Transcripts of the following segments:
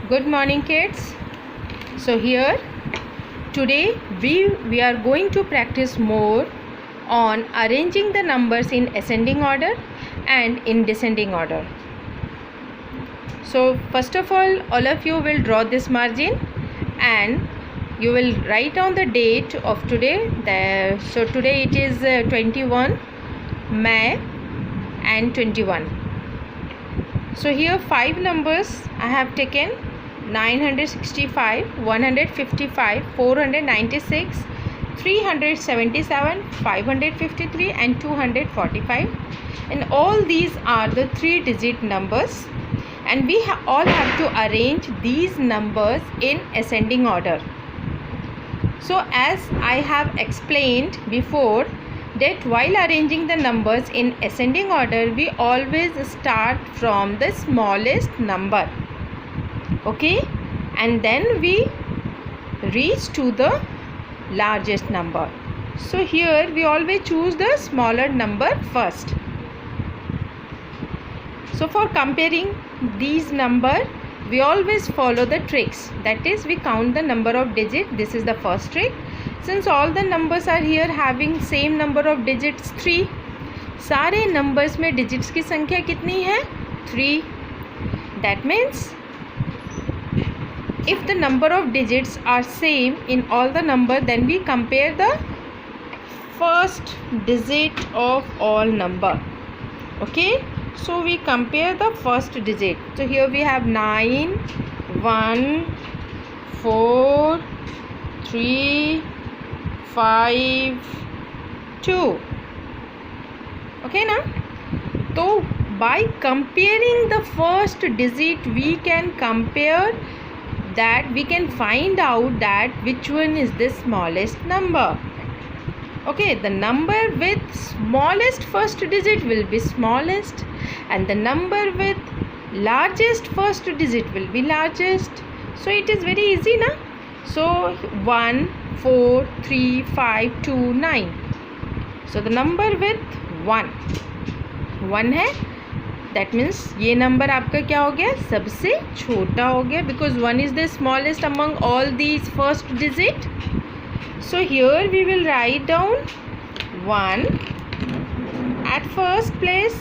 Good morning, kids. So here today we are going to practice more on arranging the numbers in ascending order and in descending order. So first of all of you will draw this margin and you will write down the date of today. So today it is 21 May and 21. So here 5 numbers I have taken: 965, 155, 496, 377, 553 and 245, and all these are the 3-digit numbers, and we all have to arrange these numbers in ascending order. So as I have explained before, that while arranging the numbers in ascending order, we always start from the smallest number, okay, and then we reach to the largest number. So here we always choose the smaller number first. So for comparing these number, we always follow the tricks, that is we count the number of digits. This is the first trick. Since all the numbers are here having same number of digits 3, सारे numbers में digits की संख्या कितनी है? 3. That means if the number of digits are same in all the number, then we compare the first digit of all number. Okay, so we compare the first digit. So here we have 9, 1, 4, 3, 5, 2. Okay now, so by comparing the first digit we can compare that, we can find out that which one is the smallest number. Okay, the number with smallest first digit will be smallest and the number with largest first digit will be largest. So it is very easy na. So 1, 4, 3, 5, 2, 9. So the number with 1 है, that means ये number आपका क्या हो गया? सबसे छोटा हो गया, because 1 is the smallest among all these first digit. So here we will write down 1 at first place.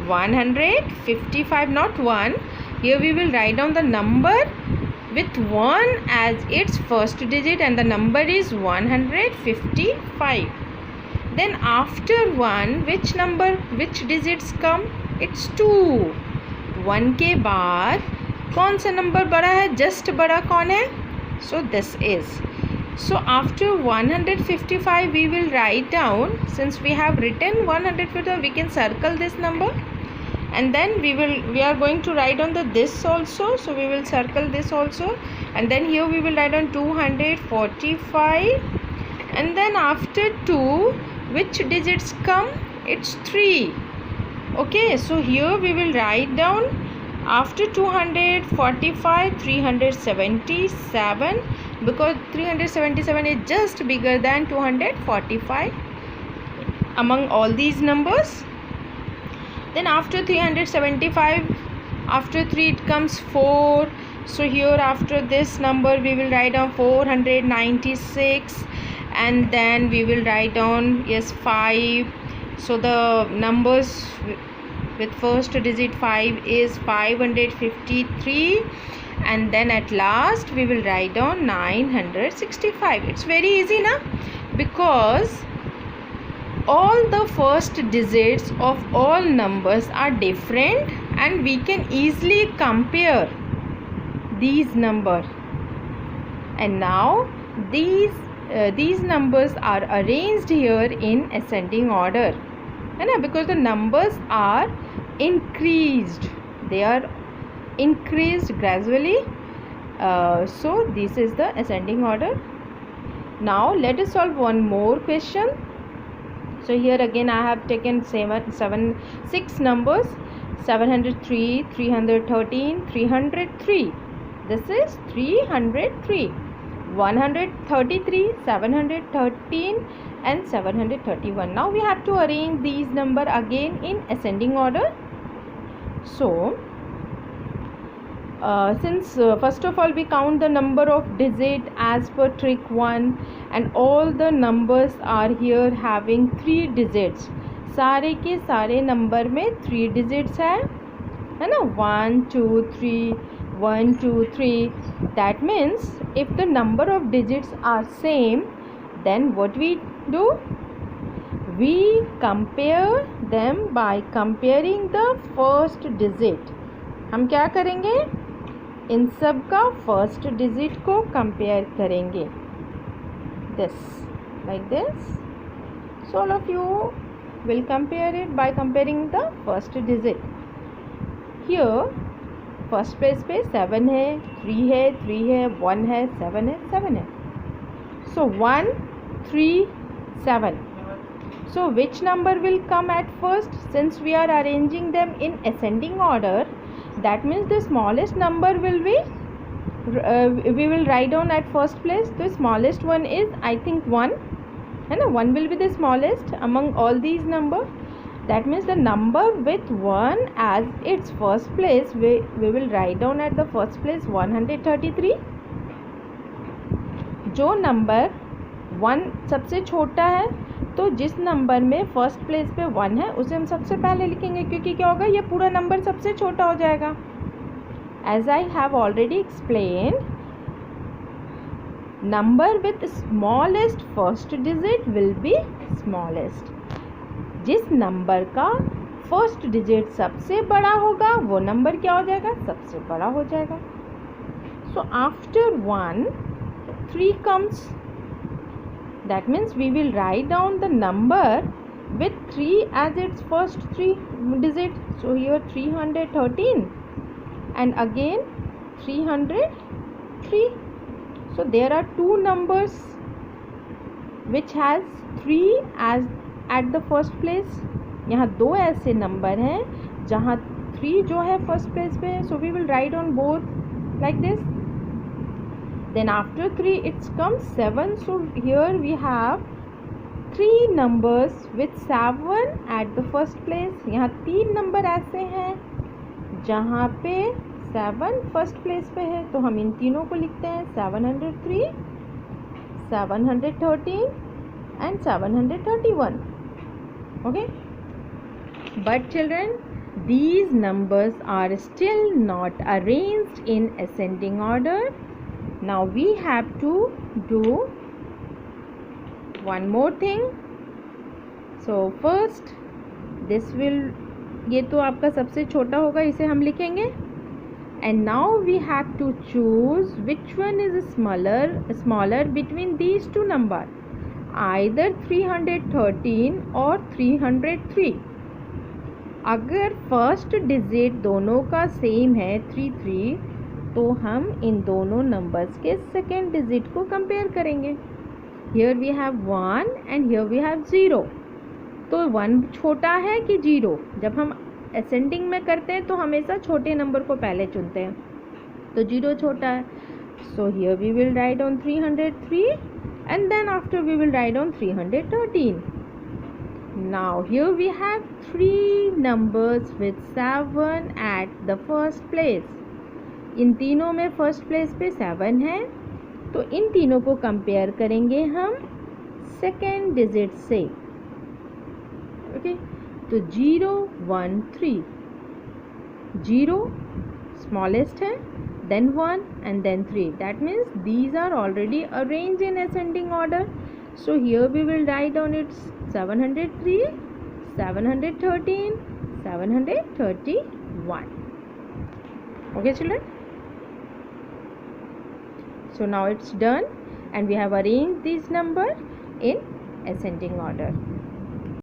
155, not 1. Here we will write down the number with 1 as its first digit, and the number is 155. Then after 1, which digits come? It's 2. 1 के बाद कौन सा number बड़ा है? Just बड़ा कौन है? So this is. So after 155 we will write down, since we have written 155, we can circle this number, and then we are going to write on the this also. So we will circle this also, and then here we will write on 245, and then after 2, which digits come? It's 3. Okay, so here we will write down after 245 377, because 377 is just bigger than 245 among all these numbers. Then after 375, after 3 it comes 4. So here after this number we will write down 496, and then we will write down 5. So the numbers with first digit 5 is 553, and then at last we will write down 965. It's very easy na, because all the first digits of all numbers are different and we can easily compare these numbers. And now these numbers are arranged here in ascending order, because the numbers are increased, they are increased gradually. So this is the ascending order. Now let us solve one more question. So here again I have taken 6 numbers: 703, 313, 303. This is 303, 133, 713 and 731. Now we have to arrange these number again in ascending order. So since first of all we count the number of digit as per trick 1 and all the numbers are here having 3 digits. सारे के सारे number में 3 digits है ना, 1 2 3 1 2 3. That means if the number of digits are same, then what we do, we compare them by comparing the first digit. हम क्या करेंगे, इन सब का फर्स्ट डिजिट को कंपेयर करेंगे, this like this. So all of you will compare it by comparing the first digit. Here first place पे 7 है, 3 है, 3 है, 1 है, 7 है, 7 है. सो 1 3 7. So which number will come at first? Since we are arranging them in ascending order, that means the smallest number will be we will write down at first place. The smallest one is I think 1, and 1 will be the smallest among all these numbers. That means the number with 1 as its first place, we will write down at the first place 133. जो number 1 सबसे छोटा है, तो जिस number में first place पे 1 है उसे हम सबसे पहले लिखेंगे, क्योंकि क्या होगा, ये पूरा नंबर सबसे छोटा हो जाएगा. As I have already explain, number with smallest first digit will be smallest. जिस नंबर का फर्स्ट डिजिट सबसे बड़ा होगा वो नंबर क्या हो जाएगा, सबसे बड़ा हो जाएगा. So after 1 3 comes. That means we will write down the number with 3 as its first 3 digit. So here 313 and again 303. So there are 2 numbers which has 3 as at the first place. यहाँ 2 ऐसे number हैं जहाँ 3 जो है first place पे है. So we will write on both like this. Then after 3 it comes 7. So here we have 3 numbers with 7 at the first place. यहाँ 3 number ऐसे हैं जहाँ पे 7 फर्स्ट प्लेस पे है, तो हम इन तीनों को लिखते हैं 703, 713 and 731. Okay, but children, these numbers are still not arranged in ascending order. Now we have to do one more thing. So first this will, ये तो आपका सबसे छोटा होगा, इसे हम लिखेंगे. And now we have to choose which one is smaller between these two numbers, either 313 or 303. अगर फर्स्ट डिजिट दोनों का सेम है 33, तो हम इन दोनों नंबर्स के सेकेंड डिजिट को कंपेयर करेंगे. Here we have 1 and here we have 0. तो 1 छोटा है कि 0? जब हम असेंडिंग में करते हैं तो हमेशा छोटे नंबर को पहले चुनते हैं, तो 0 छोटा है. So here we will write on 303 and then after we will write on 313. Now here we have 3 numbers with 7 at the first place. इन तीनों में फर्स्ट प्लेस पे 7 है, तो इन तीनों को कंपेयर करेंगे हम सेकेंड डिजिट से. ओके, तो 0 1 3. 0 स्मॉलेस्ट है, then 1 and then 3. That means these are already arranged in ascending order. So here we will write down its 703, 713, 731. Okay children? So now it's done and we have arranged these numbers in ascending order.